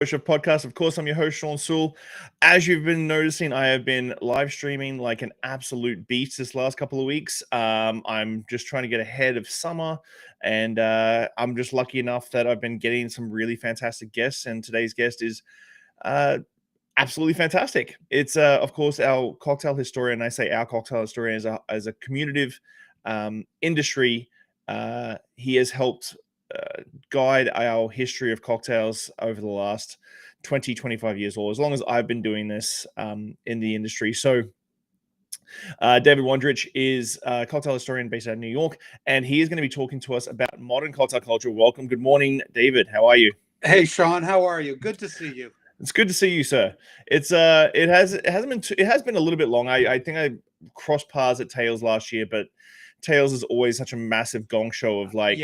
of podcast. Of course, I'm your host, Shawn Soole. As you've been noticing, I have been live streaming like an absolute beast this last couple of weeks. I'm just trying to get ahead of summer, and I'm just lucky enough that I've been getting some really fantastic guests, and today's guest is uh, absolutely fantastic. It's, of course, our cocktail historian. I say our cocktail historian as a commutative industry. He has helped guide our history of cocktails over the last 20, 25 years, or as long as I've been doing this in the industry. So David Wondrich is a cocktail historian based out of New York, and he is going to be talking to us about modern cocktail culture. Welcome. Good morning, David. How are you? Hey, Shawn. How are you? Good to see you. It's good to see you, sir. It has been a little bit long. I think I crossed paths at Tales last year, but Tales is always such a massive gong show of like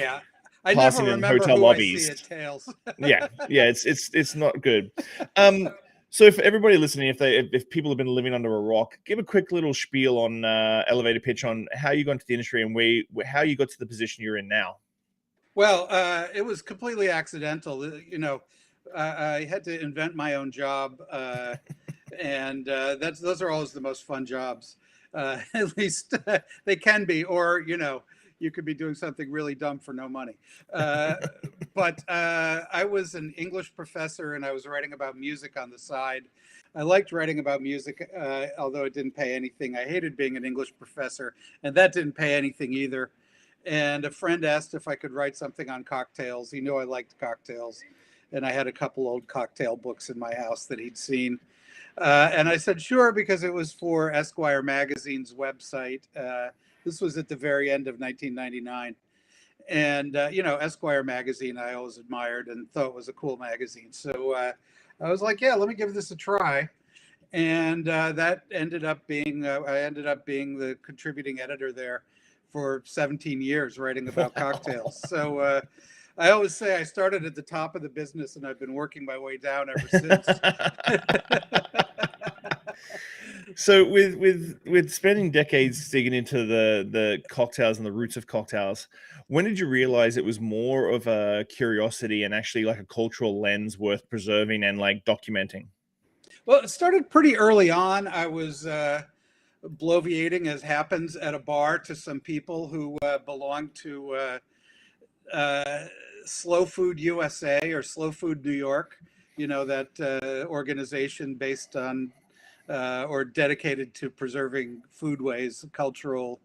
I passing never in remember hotel who lobbies. I see at Tales. yeah, it's not good. So for everybody listening, if people have been living under a rock, give a quick little spiel on elevator pitch on how you got into the industry and how you got to the position you're in now. Well, it was completely accidental. You know, I had to invent my own job, and those are always the most fun jobs. At least they can be, or you could be doing something really dumb for no money. But I was an English professor, and I was writing about music on the side. I liked writing about music, although it didn't pay anything. I hated being an English professor, and that didn't pay anything either. And a friend asked if I could write something on cocktails. He knew I liked cocktails, and I had a couple old cocktail books in my house that he'd seen. And I said, sure, because it was for Esquire magazine's website. This was at the very end of 1999. And, Esquire magazine, I always admired and thought was a cool magazine. So I was like, yeah, let me give this a try. And that ended up being, I ended up being the contributing editor there for 17 years, writing about cocktails. So I always say I started at the top of the business and I've been working my way down ever since. So with spending decades digging into the cocktails and the roots of cocktails, when did you realize it was more of a curiosity and actually like a cultural lens worth preserving and like documenting? Well, it started pretty early on. I was bloviating, as happens at a bar, to some people who belonged to Slow Food USA or Slow Food New York, that organization based on or dedicated to preserving foodways, cultural,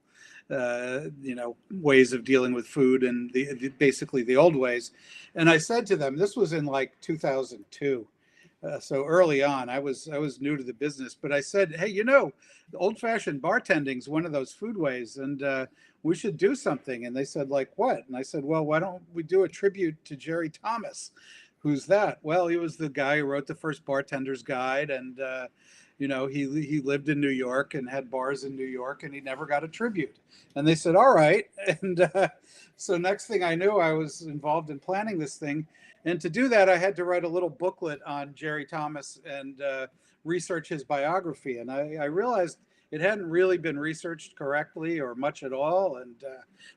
ways of dealing with food, and basically the old ways. And I said to them, this was in like 2002. So early on, I was new to the business, but I said, hey, old-fashioned bartending is one of those foodways, and we should do something. And they said, like what? And I said, well, why don't we do a tribute to Jerry Thomas? Who's that? Well, he was the guy who wrote the first Bartender's Guide, and he lived in New York and had bars in New York, and he never got a tribute. And they said, all right. And so next thing I knew, I was involved in planning this thing. And to do that, I had to write a little booklet on Jerry Thomas and research his biography. And I realized it hadn't really been researched correctly or much at all. And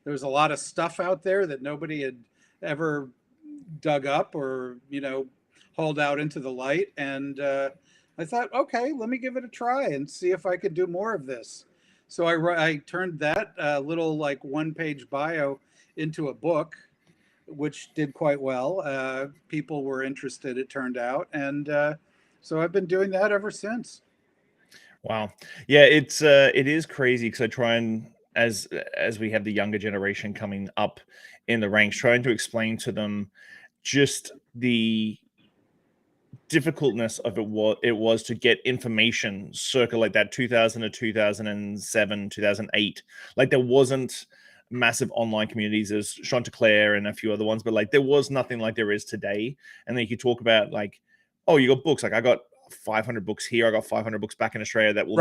there was a lot of stuff out there that nobody had ever dug up or, hauled out into the light. And I thought, okay, let me give it a try and see if I could do more of this. So I turned that little like one-page bio into a book, which did quite well. People were interested, it turned out. And so I've been doing that ever since. Wow. Yeah, it is crazy because I try and as we have the younger generation coming up in the ranks, trying to explain to them just the difficultness of it was to get information circa like that 2000 to 2007 2008. Like there wasn't massive online communities as Chanticleer and a few other ones, but like there was nothing like there is today. And then you could talk about like, oh, you got books. Like I got 500 books here. I got 500 books back in Australia that will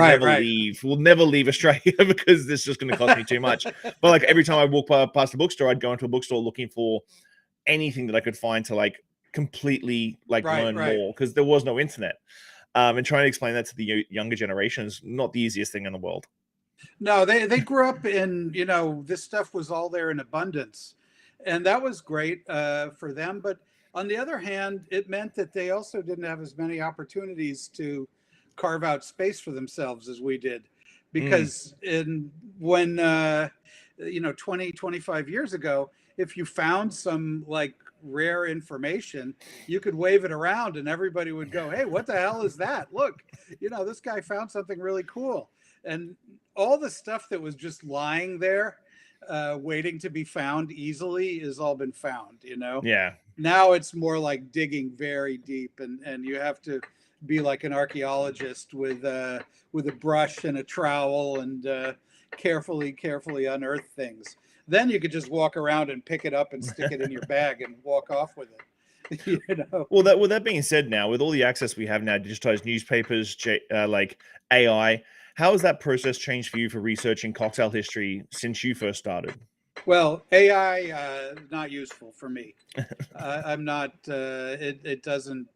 never leave Australia because this is just going to cost me too much. But like every time I walk past a bookstore, I'd go into a bookstore looking for anything that I could find to like completely like learn more because there was no internet. And trying to explain that to the younger generation is not the easiest thing in the world. No, they grew up in, this stuff was all there in abundance. And that was great for them. But On the other hand, it meant that they also didn't have as many opportunities to carve out space for themselves as we did. Mm. Because when 20, 25 years ago, if you found some like rare information, you could wave it around and everybody would go, "Hey, what the hell is that? Look, this guy found something really cool." And all the stuff that was just lying there, waiting to be found easily, has all been found. Yeah. Now it's more like digging very deep, and you have to be like an archaeologist with a brush and a trowel and carefully unearth things. Then you could just walk around and pick it up and stick it in your bag and walk off with it. Well, with that being said, now with all the access we have now, digitized newspapers, like AI, how has that process changed for you for researching cocktail history since you first started? Well, AI not useful for me. I'm not. It doesn't.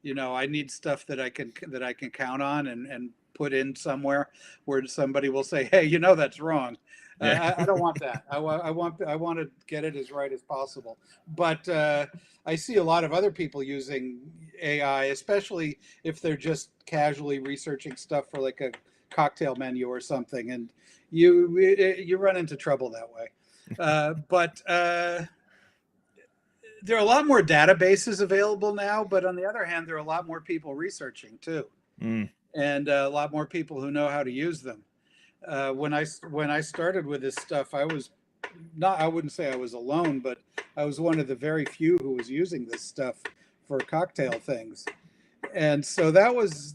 I need stuff that I can count on and put in somewhere where somebody will say, "Hey, that's wrong." Yeah. I don't want that. I want to get it as right as possible. But I see a lot of other people using AI, especially if they're just casually researching stuff for like a cocktail menu or something, and you run into trouble that way. But there are a lot more databases available now, but on the other hand, there are a lot more people researching too, Mm. and a lot more people who know how to use them. When I started with this stuff, I was not. I wouldn't say I was alone, but I was one of the very few who was using this stuff for cocktail things, and so that was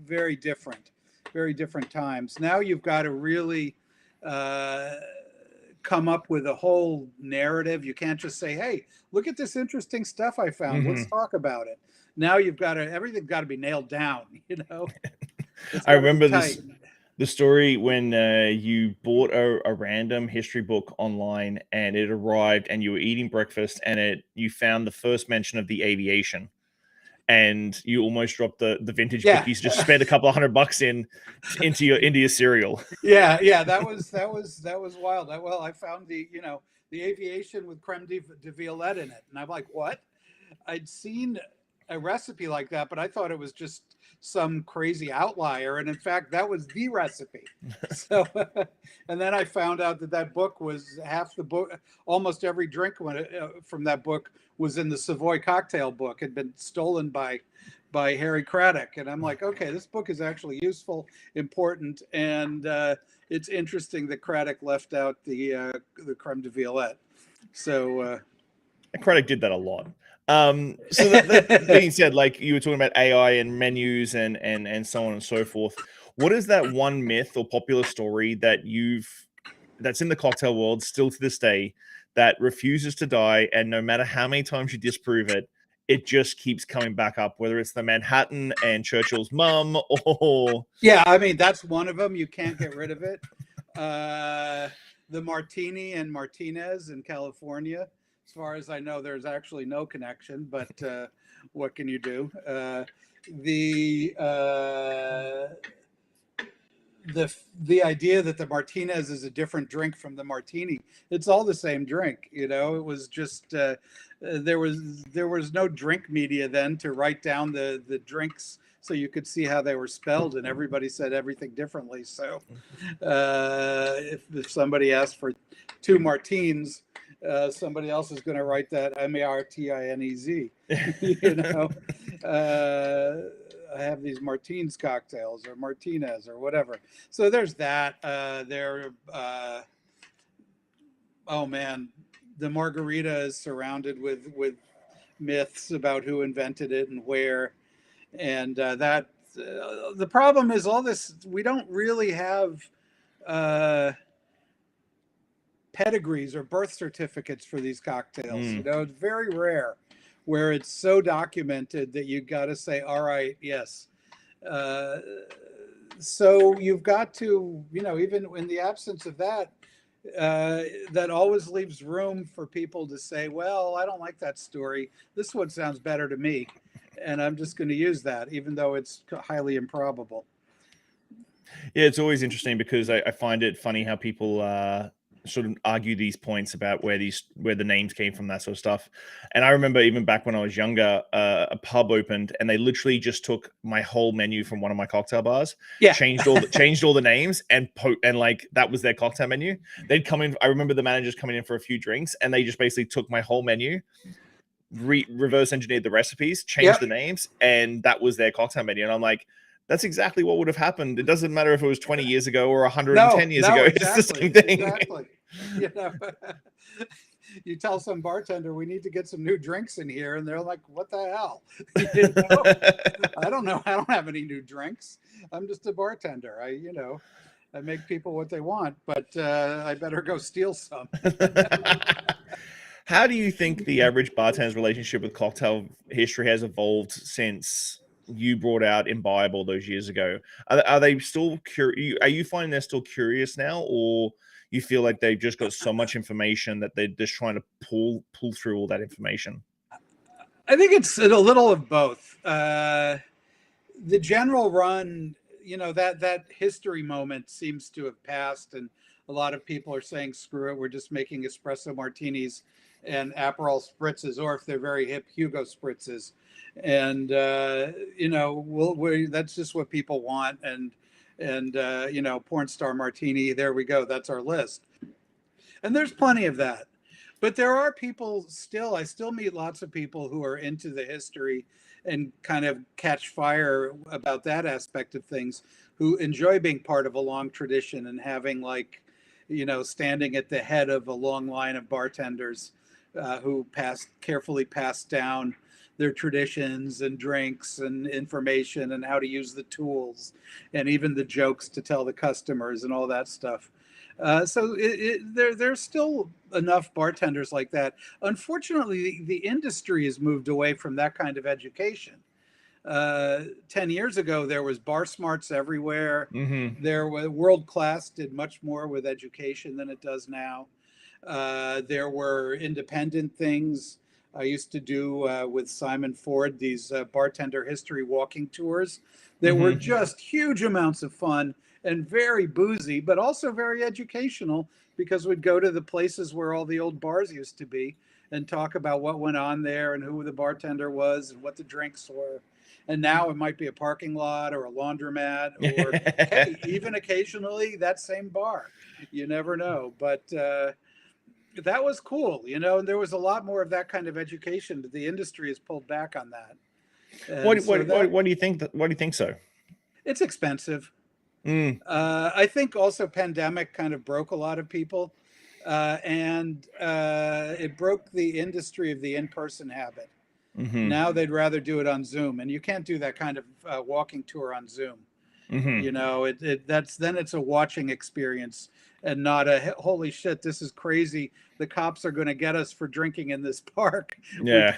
very different times. Now you've got to really uh, come up with a whole narrative. You can't just say, "Hey, look at this interesting stuff I found. Let's Hmm. talk about it." Now you've got to everything's got to be nailed down. It's I got to be remember tight. the story when you bought a random history book online and it arrived and you were eating breakfast and you found the first mention of the aviation and you almost dropped the vintage book Yeah. you just spent a couple of $100 into your cereal. Yeah. That was wild. I found the aviation with creme de violette in it, and I'm like, what? I'd seen a recipe like that, but I thought it was just some crazy outlier, and in fact, that was the recipe. So, and then I found out that book was half the book. Almost every drink from that book was in the Savoy cocktail book. Had been stolen by Harry Craddock, and I'm like, okay, this book is actually useful, important, and it's interesting that Craddock left out the creme de violette. So. Credit did that a lot. So that being said, like you were talking about AI and menus and so on and so forth, what is that one myth or popular story that's in the cocktail world still to this day that refuses to die, and no matter how many times you disprove it, it just keeps coming back up, whether it's the Manhattan and Churchill's mum or Yeah, I mean that's one of them. You can't get rid of it. Uh, the Martini and Martinez in California. As far as I know, there's actually no connection. But what can you do? The the idea that the Martinez is a different drink from the Martini. It's all the same drink. It was just there was no drink media then to write down the drinks so you could see how they were spelled, and everybody said everything differently. So if somebody asked for two Martines, somebody else is going to write that Martinez. you know, I have these Martins cocktails or Martinez or whatever. So there's that. Oh man, the margarita is surrounded with myths about who invented it and where, and that. The problem is all this. We don't really have uh, pedigrees or birth certificates for these cocktails. mm, It's very rare where it's so documented that you got to say, all right, yes. Uh, so you've got to, even in the absence of that, that always leaves room for people to say, well, I don't like that story. This one sounds better to me. And I'm just going to use that, even though it's highly improbable. yeah, it's always interesting because I find it funny how people sort of argue these points about where the names came from, that sort of stuff. And I remember even back when I was younger, a pub opened and they literally just took my whole menu from one of my cocktail bars, Yeah. changed all the names, and like that was their cocktail menu. They'd come in. I remember the managers coming in for a few drinks, and they just basically took my whole menu, reverse engineered the recipes, changed the names, and that was their cocktail menu. And I'm like, that's exactly what would have happened. It doesn't matter if it was 20 years ago or 110 years ago. Exactly, it's the same thing. Exactly. You know, you tell some bartender, we need to get some new drinks in here, and they're like, what the hell? You know? I don't know. I don't have any new drinks. I'm just a bartender. I make people what they want, but I better go steal some. How do you think the average bartender's relationship with cocktail history has evolved since you brought out Imbibe all those years ago? Are they still curious? Are you finding they're still curious now, or you feel like they've just got so much information that they're just trying to pull through all that information? I think it's a little of both. The general run, that history moment seems to have passed, and a lot of people are saying, screw it, we're just making espresso martinis and Aperol spritzes, or if they're very hip, Hugo spritzes. And, that's just what people want. And porn star martini, there we go. That's our list. And there's plenty of that. But there are people I still meet lots of people who are into the history and kind of catch fire about that aspect of things, who enjoy being part of a long tradition and having standing at the head of a long line of bartenders who carefully passed down their traditions and drinks and information and how to use the tools and even the jokes to tell the customers and all that stuff. So there's still enough bartenders like that. Unfortunately, the industry has moved away from that kind of education. 10 years ago, there was bar smarts everywhere. Mm-hmm. There was World Class did much more with education than it does now. There were independent things. I used to do with Simon Ford these bartender history walking tours that were just huge amounts of fun and very boozy, but also very educational, because we'd go to the places where all the old bars used to be and talk about what went on there and who the bartender was and what the drinks were. And now it might be a parking lot or a laundromat, or hey, even occasionally that same bar. You never know. But that was cool, and there was a lot more of that kind of education, but the industry has pulled back on that. What do you think? Why do you think so? It's expensive. I think also pandemic kind of broke a lot of people, and it broke the industry of the in-person habit. Now they'd rather do it on Zoom, and you can't do that kind of walking tour on Zoom. It's a watching experience and not a holy shit, this is crazy, the cops are going to get us for drinking in this park. Yeah.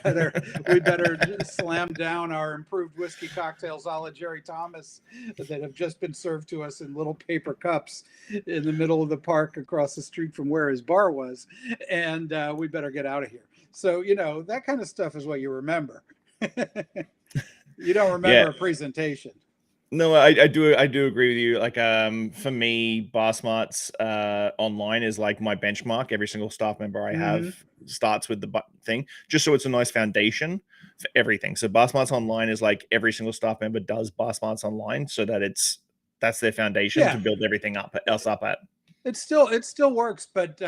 we better slam down our improved whiskey cocktails a la Jerry Thomas that have just been served to us in little paper cups in the middle of the park across the street from where his bar was, and we better get out of here. So that kind of stuff is what you remember. You don't remember a presentation. No, I do agree with you. Like, for me, Bar Smarts online is like my benchmark. Every single staff member I have starts with the thing, just so it's a nice foundation for everything. So Bar Smarts online is like every single staff member does Bar Smarts online, so that that's their foundation to build everything else up at. It still works, but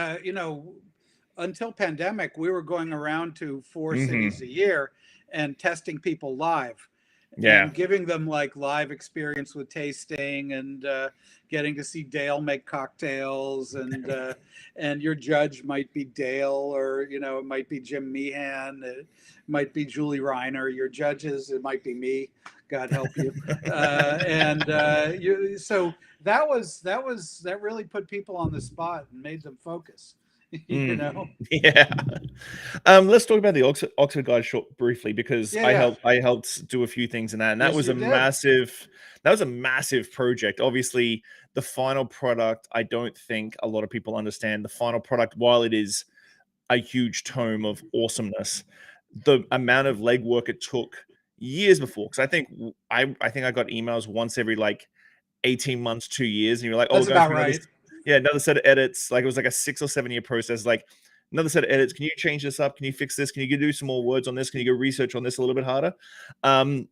until pandemic, we were going around to 4 cities a year and testing people live. And giving them like live experience with tasting and getting to see Dale make cocktails, and your judge might be Dale, or it might be Jim Meehan, it might be Julie Reiner. Your judges, it might be me, God help you. So that really put people on the spot and made them focus. Yeah. Let's talk about the Oxford Guide briefly, because I helped do a few things in that, and that was a massive project. Obviously, the final product, I don't think a lot of people understand. The final product, while it is a huge tome of awesomeness, the amount of legwork it took years before, because I think I got emails once every like 18 months, 2 years, and you're like, that's about right. Yeah, another set of edits. Like it was like a 6 or 7 year process. Like another set of edits. Can you change this up? Can you fix this? Can you do some more words on this? Can you go research on this a little bit harder? Um,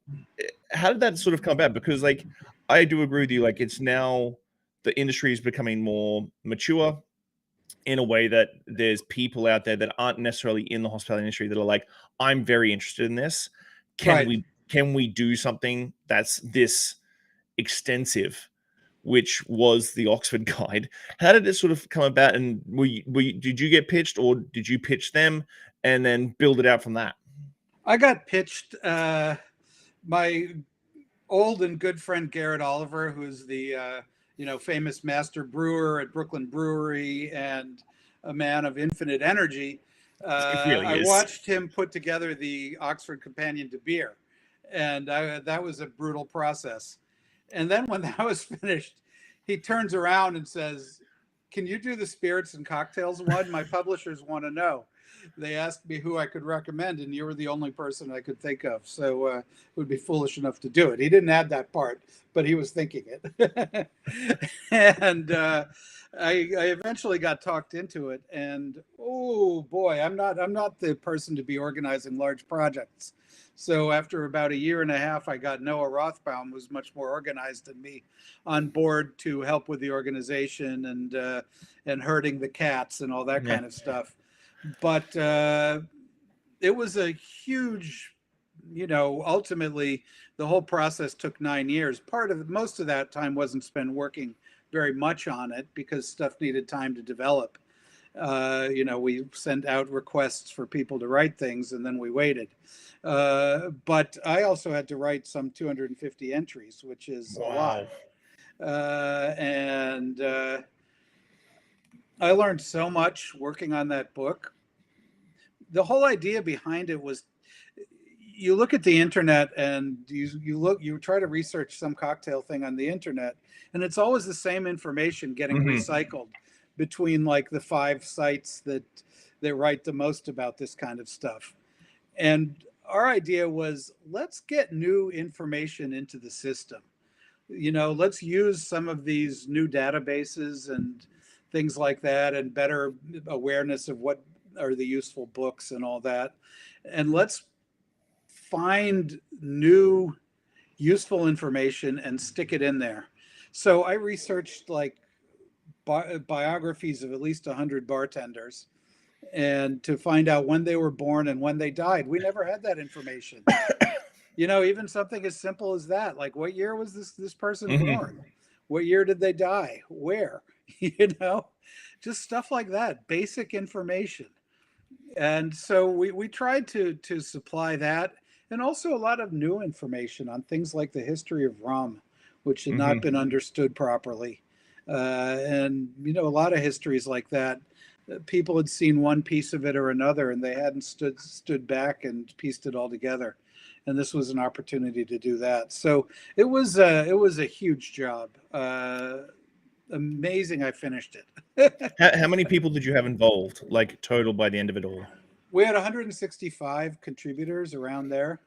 how did that sort of come about? Because like I do agree with you. Like it's now the industry is becoming more mature in a way that there's people out there that aren't necessarily in the hospitality industry that are like, I'm very interested in this. Can Right. we do something that's this extensive, which was the Oxford Guide? How did it sort of come about? And did you get pitched, or did you pitch them and then build it out from that? I got pitched. My old and good friend Garrett Oliver, who's the famous master brewer at Brooklyn Brewery and a man of infinite energy. It really I is. watched him put together the Oxford Companion to Beer, and that was a brutal process. And then when that was finished, he turns around and says, "Can you do the spirits and cocktails one? My publishers want to know." They asked me who I could recommend, and you were the only person I could think of. So it would be foolish enough to do it. He didn't add that part, but he was thinking it. And I eventually got talked into it. And oh boy, I'm not the person to be organizing large projects. So after about a year and a half, I got Noah Rothbaum, who's much more organized than me, on board to help with the organization and herding the cats and all that Yeah. kind of stuff. But it was a huge, ultimately the whole process took 9 years. Most of that time wasn't spent working very much on it because stuff needed time to develop. We sent out requests for people to write things and then we waited. But I also had to write some 250 entries, which is a lot. Wow. And I learned so much working on that book. The whole idea behind it was, you look at the internet and you try to research some cocktail thing on the internet, and it's always the same information getting Mm-hmm. recycled between like the 5 sites that write the most about this kind of stuff. And our idea was, let's get new information into the system. Let's use some of these new databases and things like that, and better awareness of what are the useful books and all that. And let's find new useful information and stick it in there. So I researched like biographies of at least 100 bartenders, and to find out when they were born and when they died. We never had that information. Even something as simple as that, like what year was this person Mm-hmm. born? What year did they die? Where? you know, just stuff like that, basic information. And so we tried to supply that, and also a lot of new information on things like the history of rum, which had not Mm-hmm. been understood properly. And a lot of histories like that, people had seen one piece of it or another, and they hadn't stood back and pieced it all together. And this was an opportunity to do that. So it was a huge job. Amazing, I finished it. How many people did you have involved, like total by the end of it all? We had 165 contributors around there,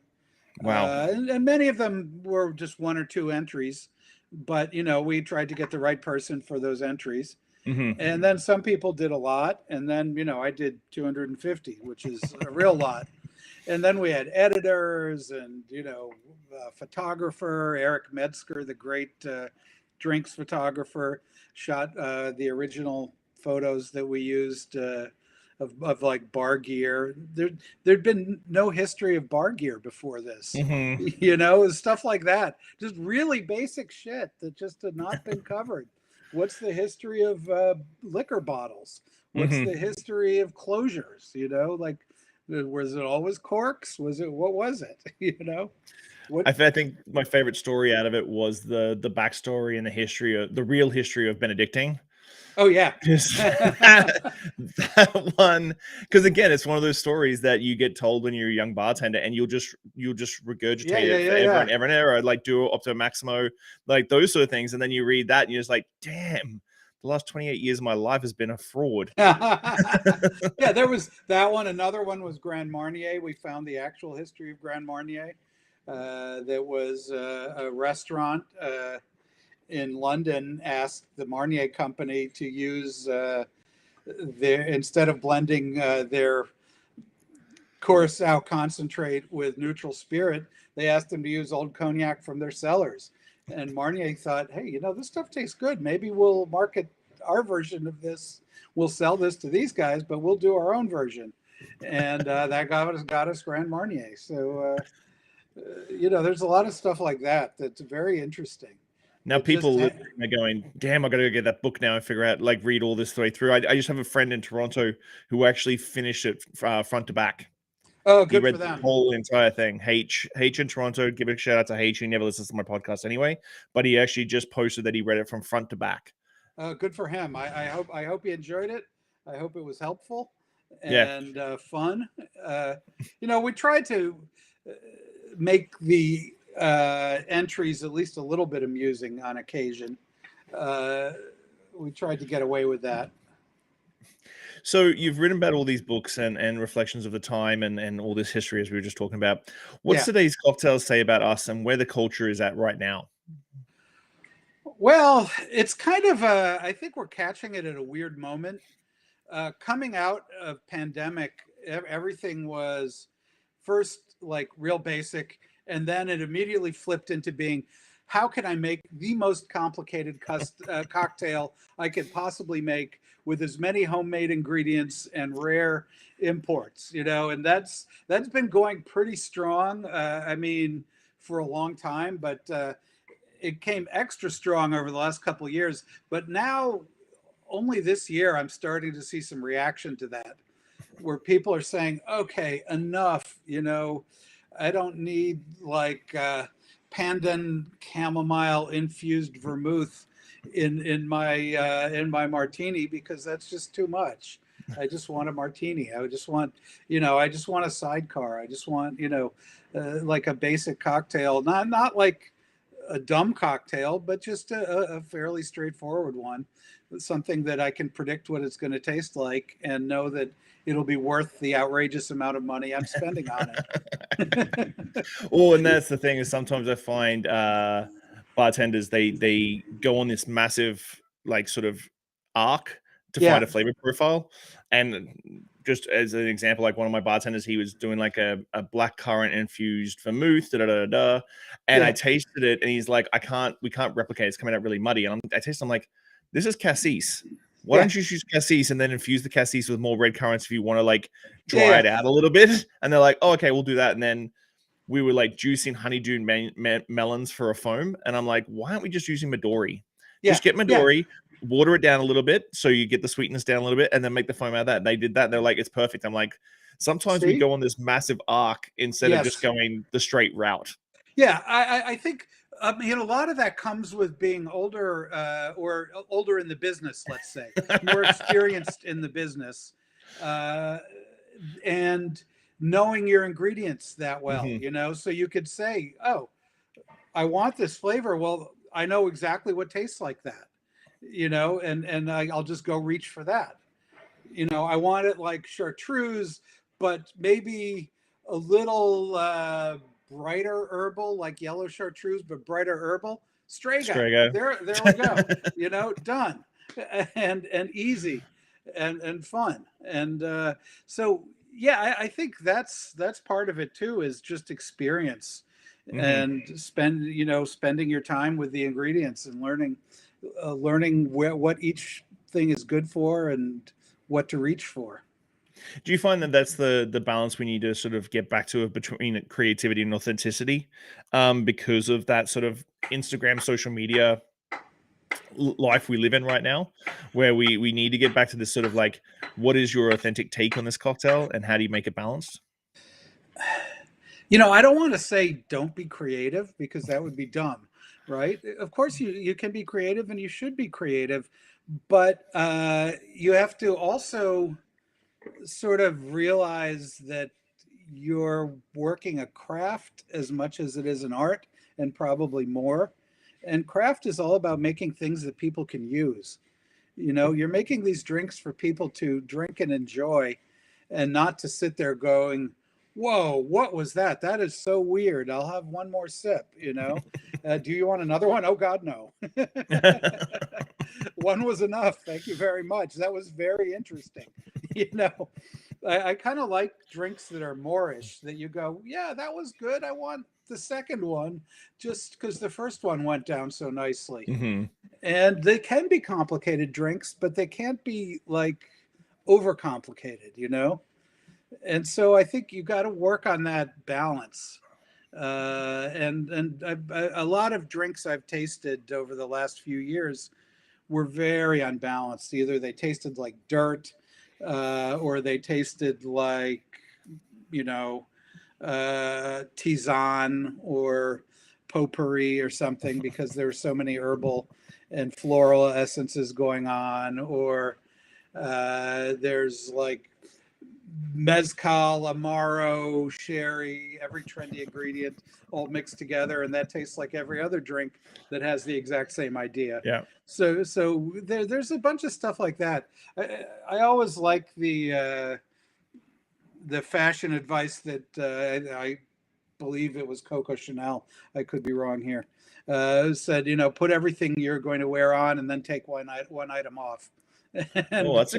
Wow. and many of them were just 1 or 2 entries. But we tried to get the right person for those entries, Mm-hmm. and then some people did a lot, and then I did 250, which is a real lot. And then we had editors and photographer Eric Metzger, the great drinks photographer, shot the original photos that we used. Of like bar gear. There'd been no history of bar gear before this. Mm-hmm. Stuff like that. Just really basic shit that just had not been covered. What's the history of liquor bottles? What's the Mm-hmm. history of closures? Like, was it always corks? What was it? What? I think my favorite story out of it was the backstory and the real history of Benedictine. Oh yeah. Just that one, because again, it's one of those stories that you get told when you're a young bartender, and you'll just Yeah, regurgitate yeah, it yeah, forever yeah. and ever and ever, like Duo Opto Maximo, like those sort of things, and then you read that, and you're just like, damn, the last 28 years of my life has been a fraud. Yeah, there was that one. Another one was Grand Marnier. We found the actual history of Grand Marnier. That was a restaurant in London asked the Marnier company to use their, instead of blending their Curacao concentrate with neutral spirit, they asked them to use old cognac from their cellars. And Marnier thought, hey, you know, this stuff tastes good. Maybe we'll market our version of this. We'll sell this to these guys, but we'll do our own version. And that got us Grand Marnier. So, you know, there's a lot of stuff like that that's very interesting. Now It just, people listening are going, damn, I got to go get that book now and figure out, like, read all this the way through. I just have a friend in Toronto who actually finished it front to back. oh, He good read for the them. whole entire thing. H in Toronto, give a shout out to H. He never listens to my podcast anyway, but he actually just posted that he read it from front to back. Good for him. I hope he enjoyed it. I hope it was helpful Yeah. and fun. You know, we tried to make the entries at least a little bit amusing on occasion. We tried to get away with that. So you've written about all these books and reflections of the time and all this history, as we were just talking about. What's Yeah. today's cocktails say about us and where the culture is at right now? Well, it's kind of I think we're catching it at a weird moment. Coming out of pandemic, everything was first like real basic, and then it immediately flipped into being, how can I make the most complicated cocktail I could possibly make with as many homemade ingredients and rare imports, you know? And that's been going pretty strong. I mean, for a long time, but it came extra strong over the last couple of years. But now, only this year, I'm starting to see some reaction to that, where people are saying, okay, enough, you know, I don't need like pandan chamomile infused vermouth in my martini, because that's just too much. I just want a martini. I just want, you know, I just want a sidecar. I just want, you know, like a basic cocktail, not like a dumb cocktail, but just a fairly straightforward one, something that I can predict what it's going to taste like and know that it'll be worth the outrageous amount of money I'm spending on it. Oh, and that's the thing, is sometimes I find bartenders, they go on this massive, like, sort of arc to find Yeah, a flavor profile. And just as an example, like one of my bartenders, he was doing like a black currant infused vermouth, and I yeah, tasted it, and he's like, we can't replicate it. It's coming out really muddy. And I taste, I'm like, this is cassis. Why yeah, don't you use cassis and then infuse the cassis with more red currants if you want to, like, yeah, dry yeah, it out a little bit? And they're like, oh, okay, we'll do that. And then we were like juicing honeydew melons for a foam. And I'm like, why aren't we just using Midori? yeah, Just get yeah. Midori, water it down a little bit so you get the sweetness down a little bit, and then make the foam out of that. They did that. They're like, it's perfect. I'm like, sometimes we See? go on this massive arc instead of just Yes. going the straight route. Yeah, I think you know, a lot of that comes with being older or older in the business, let's say, more experienced in the business, uh, and knowing your ingredients that well, Mhm. you know, so you could say, oh, I want this flavor. Well, I know exactly what tastes like that, you know, and I'll just go reach for that. You know, I want it like chartreuse, but maybe a little brighter herbal, like yellow chartreuse, but brighter herbal. Strega. Strago. There we go. You know, done, and easy, and fun, and so yeah, I think that's part of it too, is just experience Mhm. and spending your time with the ingredients and learning what each thing is good for and what to reach for. Do you find that that's the balance we need to sort of get back to, between creativity and authenticity, because of that sort of Instagram, social media life we live in right now, where we need to get back to this sort of like, what is your authentic take on this cocktail, and how do you make it balanced? You know, I don't want to say don't be creative, because that would be dumb, right? Of course, you can be creative and you should be creative, but you have to also sort of realize that you're working a craft as much as it is an art, and probably more. And craft is all about making things that people can use. You know, you're making these drinks for people to drink and enjoy, and not to sit there going, whoa, what was that? That is so weird. I'll have one more sip, you know. Do you want another one? Oh, God, no. One was enough. Thank you very much. That was very interesting. You know, I kind of like drinks that are moreish, that you go, yeah, that was good. I want the second one just because the first one went down so nicely. Hmm. And they can be complicated drinks, but they can't be like overcomplicated, you know? And so I think you got to work on that balance. A lot of drinks I've tasted over the last few years were very unbalanced. Either they tasted like dirt, or they tasted like, you know, tisane or potpourri or something, because there were so many herbal and floral essences going on. Or there's like mezcal, amaro, sherry, every trendy ingredient all mixed together, and that tastes like every other drink that has the exact same idea. Yeah. So there's a bunch of stuff like that. I always like the fashion advice that I believe it was Coco Chanel. I could be wrong here. Said, you know, put everything you're going to wear on and then take one item off. Oh, And that's a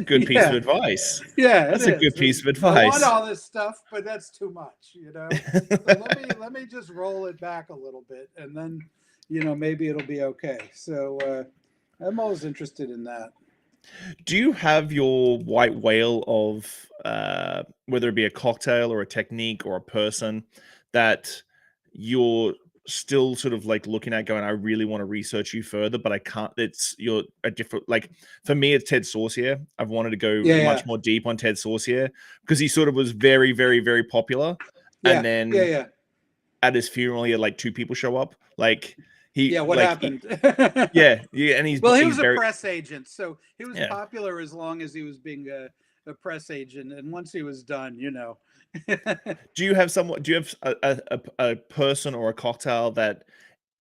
good piece of yeah, advice. yeah, it That's a good is. piece of I want advice. all this stuff, but that's too much, you know. So let me just roll it back a little bit, and then, you know, maybe it'll be okay. So I'm always interested in that. Do you have your white whale of whether it be a cocktail or a technique or a person that you're still sort of like looking at going, I really want to research you further, but I can't. It's you're a different, like for me, it's Ted Saucier. I've wanted to go Yeah, yeah, much more deep on Ted Saucier because he sort of was very, very, very popular. And yeah, yeah, then yeah. at his funeral, he had like two people show up. Like Yeah, what happened? yeah, yeah, and Well, he he's was a very press agent, so he was yeah. popular as long as he was being a press agent, and once he was done, you know. Do you have someone? Do you have a person or a cocktail that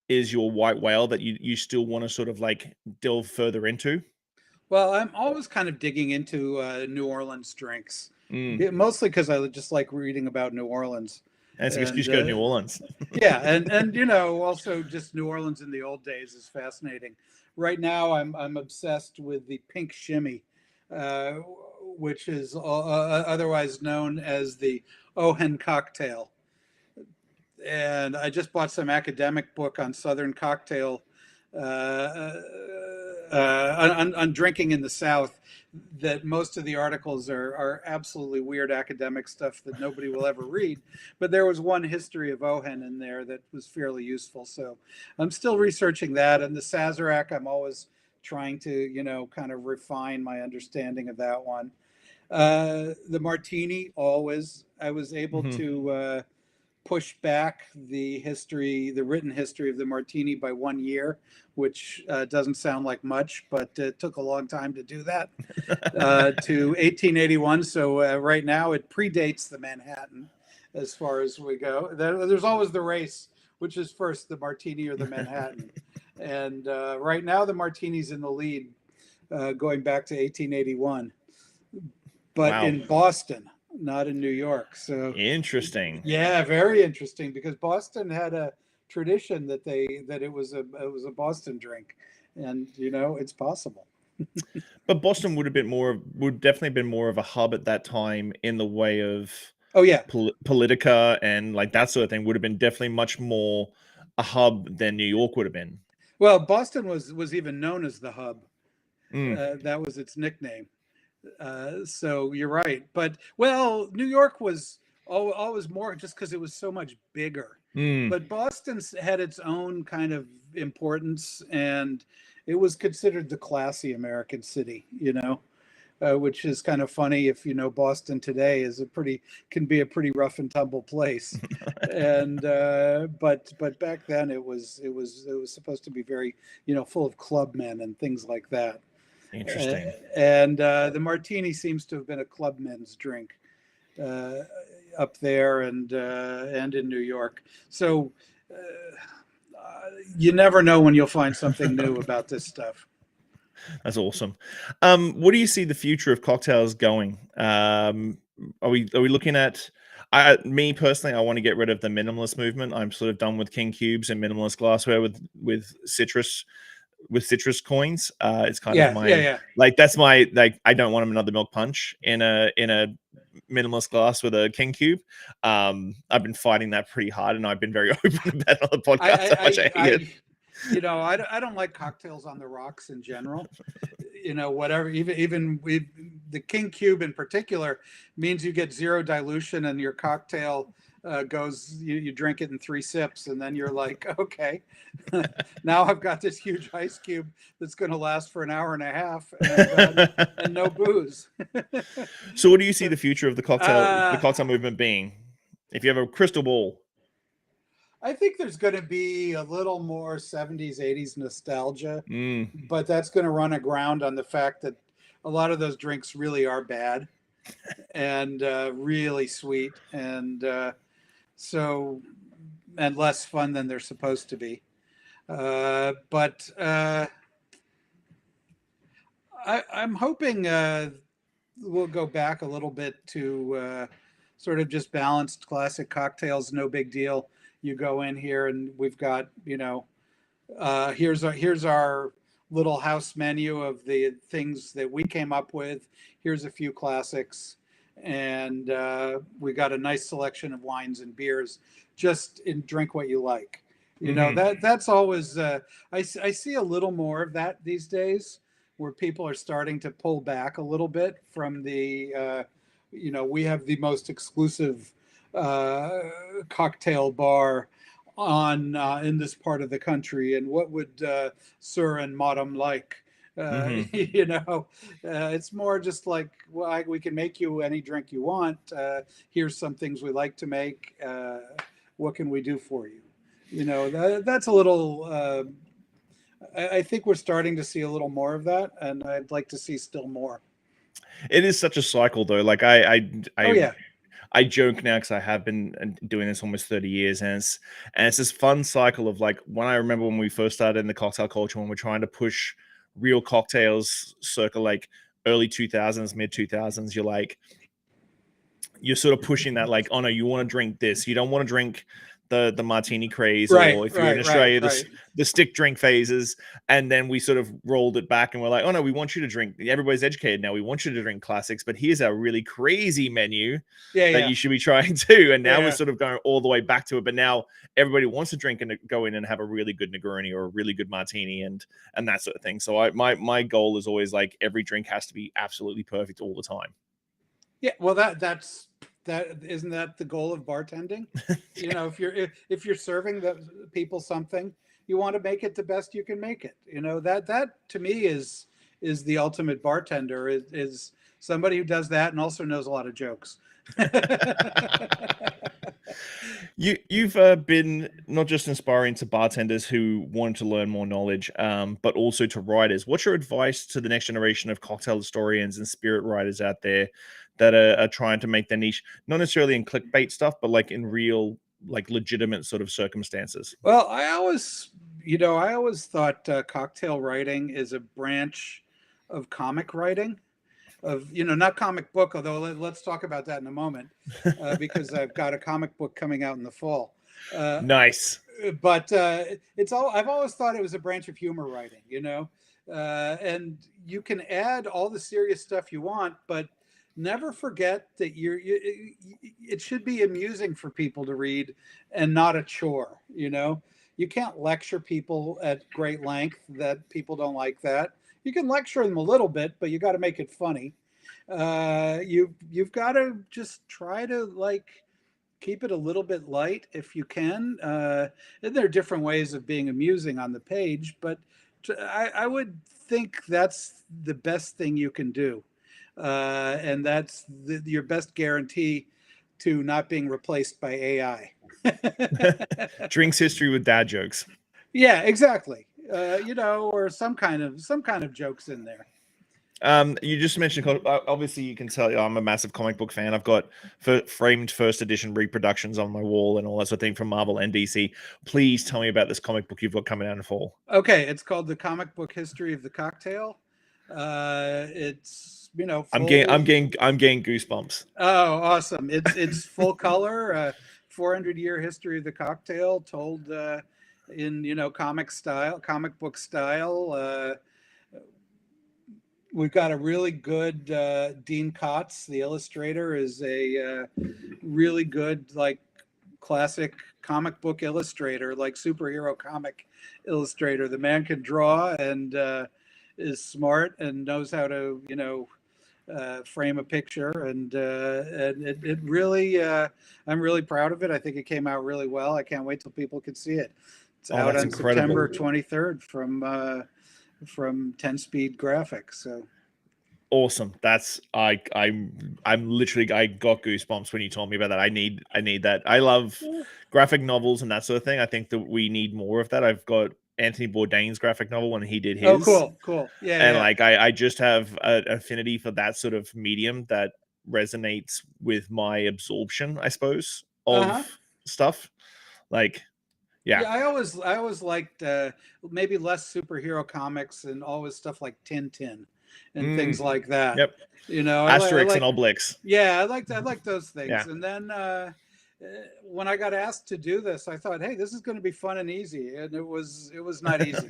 is your white whale that you still want to sort of like delve further into? Well, I'm always kind of digging into New Orleans drinks, Mm. mostly because I just like reading about New Orleans, And it's an excuse and to go to New Orleans. yeah, and you know, also just New Orleans in the old days is fascinating. Right now, I'm obsessed with the pink shimmy, uh, which is otherwise known as the Ohen cocktail. And I just bought some academic book on Southern cocktail, on drinking in the South. That most of the articles are absolutely weird academic stuff that nobody will ever read. But there was one history of Ohen in there that was fairly useful. So I'm still researching that. And the Sazerac, I'm always trying to, you know, kind of refine my understanding of that one. The Martini, always, I was able Mhm. to push back the written history of the Martini by 1 year, which doesn't sound like much, but it took a long time to do that, to 1881. So right now it predates the Manhattan as far as we go. There's always the race, which is first, the Martini or the Manhattan. And right now the Martini's in the lead, going back to 1881, but Wow, in Boston, not in New York. So interesting. yeah, very interesting, because Boston had a tradition that it was a Boston drink, and you know, it's possible. But Boston would definitely have been more of a hub at that time in the way of Oh yeah. Politica and like that sort of thing would have been definitely much more a hub than New York would have been. Well, Boston was even known as the hub. Mm. That was its nickname. So you're right, but well, New York was always more just because it was so much bigger. Mm. But Boston had its own kind of importance, and it was considered the classy American city, you know, which is kind of funny if you know Boston today is can be a pretty rough and tumble place. And but back then it was supposed to be very, you know, full of clubmen and things like that. Uh, Interesting. and the Martini seems to have been a clubman's drink uh, up there, and in New York. So you never know when you'll find something new about this stuff. That's awesome. What do you see the future of cocktails going? Are we looking at? Me personally, I want to get rid of the minimalist movement. I'm sort of done with king cubes and minimalist glassware with citrus coins. It's kind of Yeah, yeah, my yeah. like that's my like I don't want another milk punch in a minimalist glass with a king cube. I've been fighting that pretty hard, and I've been very open about it on the podcast how much I hate it. I don't like cocktails on the rocks in general. Whatever, even the king cube in particular means you get zero dilution, and your cocktail goes, you drink it in 3 sips, and then you're like, okay, now I've got this huge ice cube that's going to last for an hour and a half, and no booze. So what do you see the future of the Uh, cocktail movement being, if you have a crystal ball? I think there's going to be a little more 70s, 80s nostalgia, Mm. but that's going to run aground on the fact that a lot of those drinks really are bad and really sweet, and and less fun than they're supposed to be. But I'm hoping we'll go back a little bit to sort of just balanced classic cocktails. No big deal. You go in here and we've got, here's our little house menu of the things that we came up with. Here's a few classics, and we got a nice selection of wines and beers. Just drink what you like. That's always I see a little more of that these days, where people are starting to pull back a little bit from the we have the most exclusive cocktail bar on in this part of the country, and what would sir and madam like? It's more just like, well, we can make you any drink you want. Here's some things we like to make. What can we do for you? That's a little. I think we're starting to see a little more of that, and I'd like to see still more. It is such a cycle, though. Like Oh yeah. I joke now because I have been doing this almost 30 years, and it's this fun cycle of like when I remember when we first started in the cocktail culture, when we're trying to push real cocktails circa like early 2000s, mid 2000s. You're sort of pushing that like, oh no, you want to drink this, you don't want to drink the martini craze, Right, or if you're in Australia, the stick drink phases. And then we sort of rolled it back and we're like, oh no, we want you to drink, everybody's educated now, we want you to drink classics, but here's our really crazy menu that you should be trying too. And now we're sort of going all the way back to it, but now everybody wants to drink and go in and have a really good Negroni or a really good martini and that sort of thing. So my goal is always like every drink has to be absolutely perfect all the time. Yeah, well, that's isn't that the goal of bartending? If you're serving the people something, you want to make it the best you can make it. That to me is the ultimate bartender, is somebody who does that and also knows a lot of jokes. You've been not just inspiring to bartenders who want to learn more knowledge, but also to writers. What's your advice to the next generation of cocktail historians and spirit writers out there that are trying to make their niche, not necessarily in clickbait stuff, but like in real, like legitimate sort of circumstances? Well, I always thought cocktail writing is a branch of comic writing, of not comic book, although let's talk about that in a moment, because I've got a comic book coming out in the fall. Nice. But I've always thought it was a branch of humor writing, and you can add all the serious stuff you want, but never forget that it should be amusing for people to read and not a chore. You can't lecture people at great length that people don't like that. You can lecture them a little bit, but you got to make it funny. You've got to just try to keep it a little bit light if you can. And there are different ways of being amusing on the page, but I would think that's the best thing you can do. And that's your best guarantee to not being replaced by AI. Drinks history with dad jokes. Yeah, exactly. Or some kind of jokes in there. You just mentioned, obviously you can tell I'm a massive comic book fan. I've got framed first edition reproductions on my wall and all that sort of thing from Marvel and DC. Please tell me about this comic book you've got coming out in fall. Okay, it's called The Comic Book History of the Cocktail. It's I'm full. getting goosebumps. Oh, awesome! It's full color. 400-year history of the cocktail, told in comic book style. We've got a really good Dean Kotz, the illustrator, is a really good like classic comic book illustrator, like superhero comic illustrator. The man can draw and is smart and knows how to frame a picture, and it really I'm really proud of it. I think it came out really well. I can't wait till people can see it. It's Oh, out that's on incredible. September 23rd from 10 Speed Graphics. So Awesome. That's I'm literally, I got goosebumps when you told me about that. I need that. I love graphic novels and that sort of thing. I think that we need more of that. I've got Anthony Bourdain's graphic novel when he did oh, his, cool, yeah, and yeah. like I just have an affinity for that sort of medium that resonates with my absorption, I suppose, Uh-huh. of stuff. Like, yeah. Yeah, I always liked maybe less superhero comics and always stuff like Tintin and things like that. Yep. I Asterix and like, Obelix. yeah, I like those Yeah. things. And then when I got asked to do this, I thought, hey, this is going to be fun and easy, and it was not easy.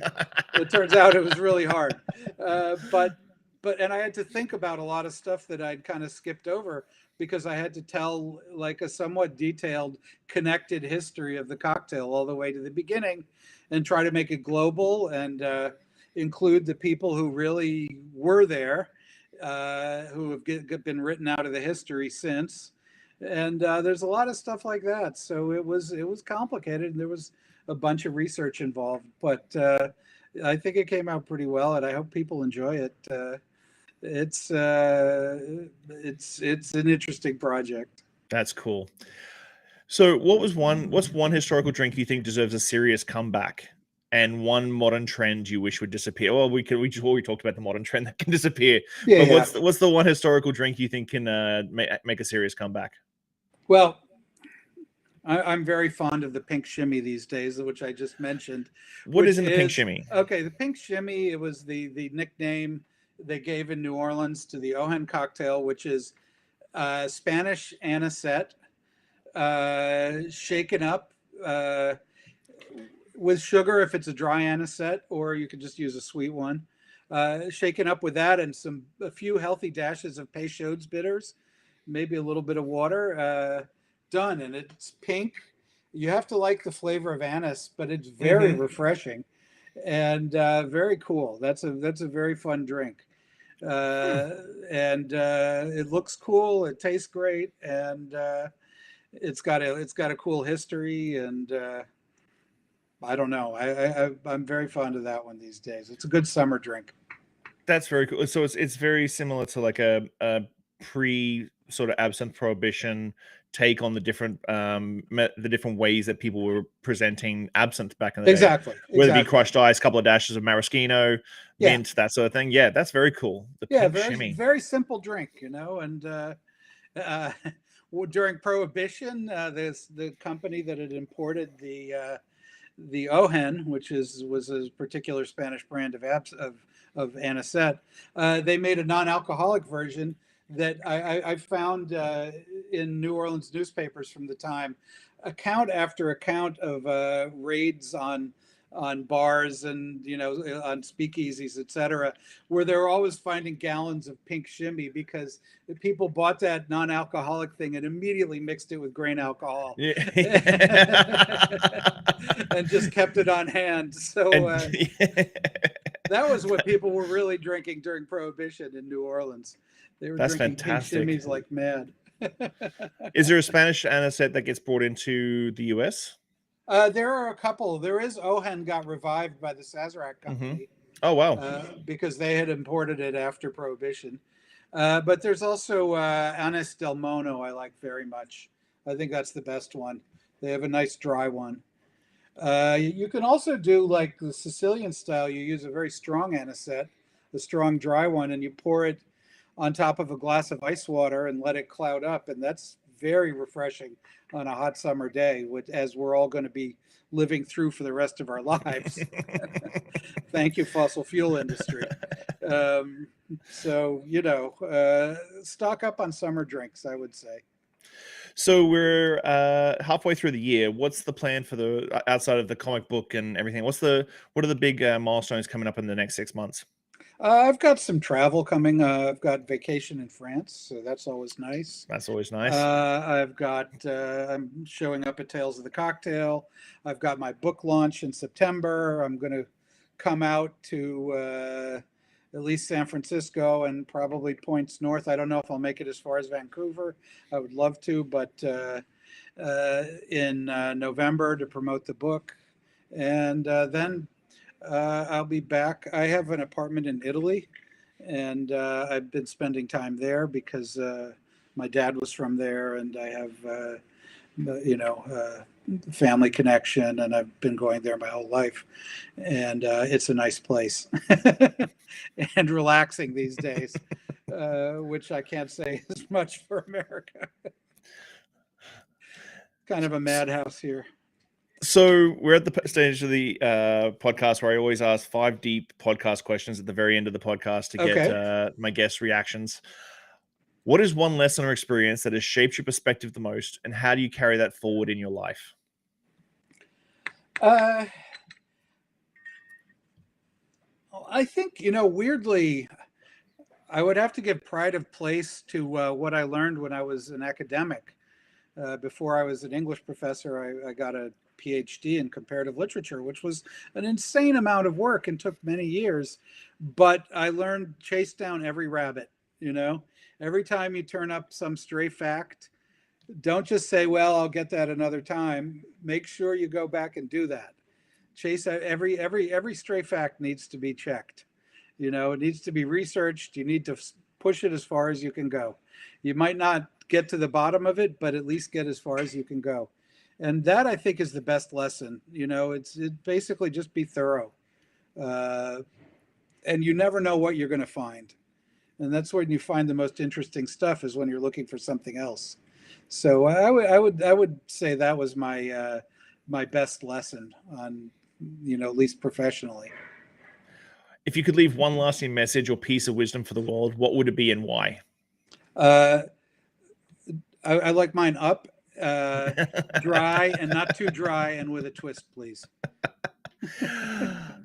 It turns out it was really hard. But I had to think about a lot of stuff that I'd kind of skipped over because I had to tell like a somewhat detailed, connected history of the cocktail all the way to the beginning, and try to make it global and include the people who really were there, who have been written out of the history since. And there's a lot of stuff like that. So it was complicated, and there was a bunch of research involved. But I think it came out pretty well, and I hope people enjoy it. It's an interesting project. That's cool. So, what's one historical drink you think deserves a serious comeback, and one modern trend you wish would disappear? Well, we talked about the modern trend that can disappear, Yeah, but yeah. what's the one historical drink you think can make a serious comeback? Well, I'm very fond of the pink shimmy these days, which I just mentioned. What Which is in the pink shimmy? Okay, the pink shimmy, it was the nickname they gave in New Orleans to the Ohen cocktail, which is Spanish anisette, shaken up with sugar if it's a dry anisette, or you could just use a sweet one. Shaken up with that and a few healthy dashes of Peychaud's bitters, maybe a little bit of water. Done, and it's pink. You have to like the flavor of anise, but it's very refreshing and very cool. That's a very fun drink, and it looks cool. It tastes great, and it's got a cool history. And I don't know. I'm very fond of that one these days. It's a good summer drink. That's very cool. So it's very similar to like a pre sort of absinthe prohibition take on the different the different ways that people were presenting absinthe back in the day. Exactly. Whether it be crushed ice, a couple of dashes of maraschino, Yeah. mint, that sort of thing. Yeah, that's very cool. The Yeah, pink very shimmy. very simple drink, and during Prohibition, there's the company that had imported the Ohen, which was a particular Spanish brand of anisette. They made a non-alcoholic version that I found in New Orleans newspapers from the time, account after account of raids on bars and on speakeasies, etc., where they were always finding gallons of pink shimmy because the people bought that non-alcoholic thing and immediately mixed it with grain alcohol. Yeah. And just kept it on hand. So that was what people were really drinking during Prohibition in New Orleans. They were That's drinking fantastic. pink shimmies like mad. Is there a Spanish anisette that gets brought into the US? There are a couple. There is Ohen got revived by the Sazerac company. Oh, wow. Because they had imported it after Prohibition. But there's also Anis del Mono I like very much. I think that's the best one. They have a nice dry one. You can also do like the Sicilian style. You use a very strong anisette, a strong dry one, and you pour it on top of a glass of ice water and let it cloud up. And that's very refreshing on a hot summer day, as we're all going to be living through for the rest of our lives. Thank you, fossil fuel industry. So, stock up on summer drinks, I would say. So we're halfway through the year. What's the plan for the outside of the comic book and everything? What are the big milestones coming up in the next 6 months? I've got some travel coming. I've got vacation in France, so that's always nice. That's always nice. I'm showing up at Tales of the Cocktail. I've got my book launch in September. I'm going to come out to at least San Francisco and probably points north. I don't know if I'll make it as far as Vancouver. I would love to, but in November to promote the book. And then I'll be back. I have an apartment in Italy, and I've been spending time there because my dad was from there, and I have, family connection, and I've been going there my whole life. And it's a nice place and relaxing these days, which I can't say as much for America. Kind of a madhouse here. So we're at the stage of the podcast where I always ask 5 deep podcast questions at the very end of the podcast to get my guests' reactions. What is one lesson or experience that has shaped your perspective the most, and how do you carry that forward in your life? I think, weirdly, I would have to give pride of place to what I learned when I was an academic. Before I was an English professor, I got a PhD in comparative literature, which was an insane amount of work and took many years. But I learned chase down every rabbit, Every time you turn up some stray fact, don't just say, well, I'll get that another time. Make sure you go back and do that. Chase every stray fact needs to be checked. It needs to be researched. You need to push it as far as you can go. You might not get to the bottom of it, but at least get as far as you can go. And that, I think, is the best lesson. It's basically just be thorough. And you never know what you're going to find. And that's when you find the most interesting stuff, is when you're looking for something else. So I would say that was my my best lesson on, at least professionally. If you could leave one lasting message or piece of wisdom for the world, what would it be and why? I like mine up, dry and not too dry, and with a twist, please.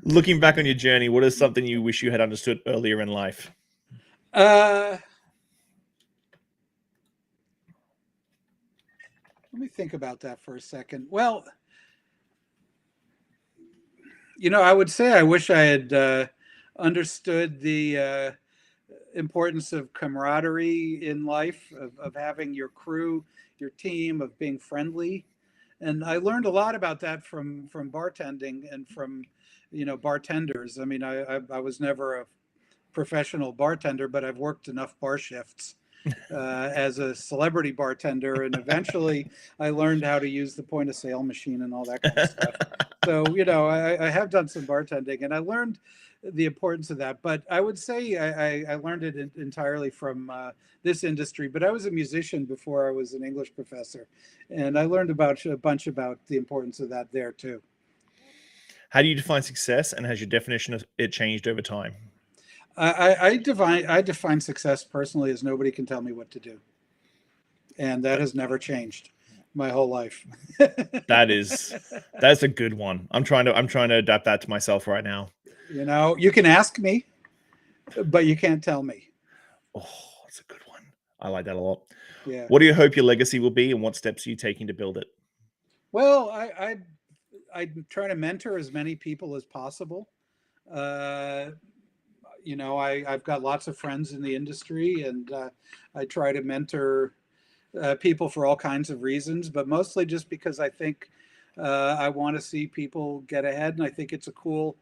Looking back on your journey, what is something you wish you had understood earlier in life? Let me think about that for a second. Well, I would say I wish I had understood the importance of camaraderie in life, of having your crew, your team, of being friendly. And I learned a lot about that from bartending and from, bartenders. I mean, I was never a professional bartender, but I've worked enough bar shifts as a celebrity bartender, and eventually I learned how to use the point of sale machine and all that kind of stuff. So, I have done some bartending, and I learned the importance of that. But I would say I learned it entirely from this industry. But I was a musician before I was an English professor, and I learned a bunch about the importance of that there too. How do you define success, and has your definition of it changed over time? I define success personally as nobody can tell me what to do, and that has never changed my whole life. That's a good one. I'm trying to adapt that to myself right now. You can ask me, but you can't tell me. Oh, that's a good one. I like that a lot. Yeah. What do you hope your legacy will be, and what steps are you taking to build it? Well, I try to mentor as many people as possible. I've got lots of friends in the industry, and I try to mentor people for all kinds of reasons, but mostly just because I think I want to see people get ahead. And I think it's a cool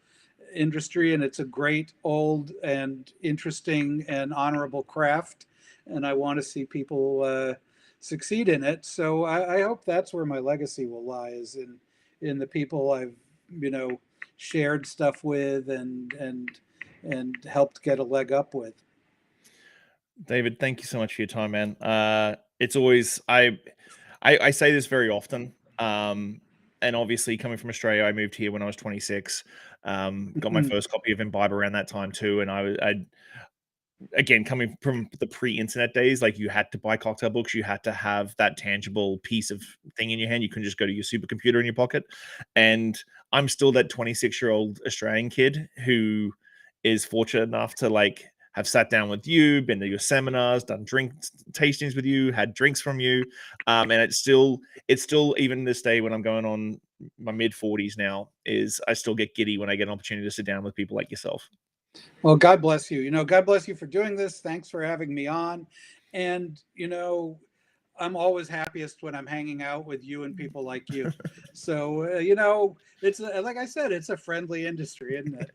industry, and it's a great, old, and interesting and honorable craft. And I want to see people succeed in it. So I hope that's where my legacy will lie, is in the people I've, shared stuff with and helped get a leg up with. David, thank you so much for your time, man. It's always I say this very often. And obviously coming from Australia, I moved here when I was 26. Got my first copy of Imbibe around that time too, and I again, coming from the pre-internet days, like you had to buy cocktail books, you had to have that tangible piece of thing in your hand. You couldn't just go to your supercomputer in your pocket. And I'm still that 26-year-old Australian kid who is fortunate enough to like have sat down with you, been to your seminars, done drink tastings with you, had drinks from you. And it's still even this day when I'm going on my mid 40s now, is I still get giddy when I get an opportunity to sit down with people like yourself. Well, God bless you. God bless you for doing this. Thanks for having me on. And, I'm always happiest when I'm hanging out with you and people like you. So, it's like I said, it's a friendly industry, isn't it?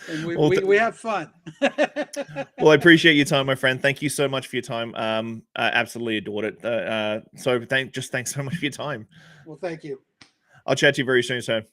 And we, Well, we have fun. well, I appreciate your time, my friend. Thank you so much for your time. I absolutely adored it. So thanks so much for your time. Well, thank you. I'll chat to you very soon, sir.